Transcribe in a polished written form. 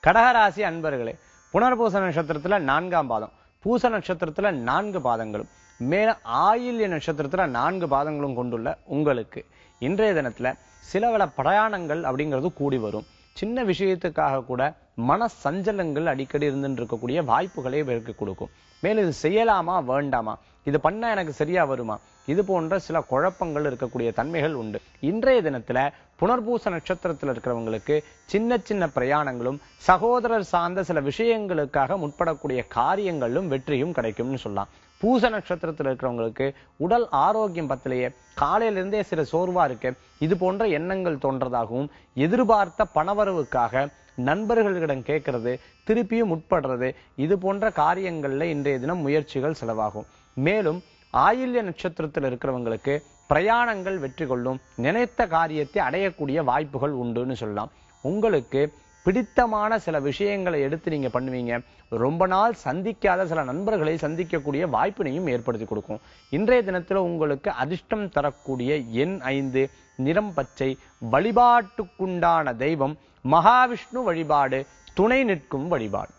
கடகராசி அன்பர்களே, புனர்பூச நட்சத்திரத்துல 4ஆம் பாதம், பூச நட்சத்திரத்துல 4 பாதங்களும், மேல ஆயில்ய நட்சத்திரத்துல 4 பாதங்களும் கொண்டுள்ள உங்களுக்கு இன்றைய தினத்துல சில பல பிரயாணங்கள் அப்படிங்கிறது கூடி வரும். சின்ன விஷயத்துக்காக கூட மன சஞ்சலங்கள் அடிக்கடி இருந்துட்டு இருக்கக்கூடிய வாய்ப்புகளை இவருக்கு கொடுக்கும். மேலும் இது செய்யலாமா வேண்டாமா, இது பண்ணா எனக்கு சரியா வருமா, இது போன்ற சில குழப்பங்கள் இருக்கக்கூடிய தன்மைகள் உண்டு. இன்றைய தினத்துல புனர்பூச நட்சத்திரத்தில் இருக்கிறவங்களுக்கு சின்ன சின்ன பிரயாணங்களும் சகோதரர் சார்ந்த சில விஷயங்களுக்காக முற்படக்கூடிய காரியங்களும் வெற்றியும் கிடைக்கும்னு சொல்லலாம். பூச நட்சத்திரத்தில் இருக்கிறவங்களுக்கு உடல் ஆரோக்கியம் பத்திலேயே காலையிலிருந்தே சில சோர்வா இருக்கு, இது போன்ற எண்ணங்கள் தோன்றதாகவும், எதிர்பார்த்த பணவரவுக்காக நண்பர்களிடம் கேட்கறது, திருப்பியும் முற்படுறது, இது போன்ற காரியங்கள்ல இன்றைய தினம் முயற்சிகள் செலவாகும். மேலும் ஆயில்ய நட்சத்திரத்தில் இருக்கிறவங்களுக்கு பிரயாணங்கள் வெற்றி கொள்ளும், நினைத்த காரியத்தை அடையக்கூடிய வாய்ப்புகள் உண்டுன்னு சொல்லலாம். உங்களுக்கு பிடித்தமான சில விஷயங்களை எடுத்து நீங்க பண்ணுவீங்க. ரொம்ப நாள் சந்திக்காத சில நண்பர்களை சந்திக்கக்கூடிய வாய்ப்பினையும் ஏற்படுத்தி கொடுக்கும். இன்றைய தினத்துல உங்களுக்கு அதிர்ஷ்டம் தரக்கூடிய எண் 5, நிறம் பச்சை. வழிபாட்டுக்குண்டான தெய்வம் மகாவிஷ்ணு வழிபாடு, துணை நிற்கும் வழிபாடு.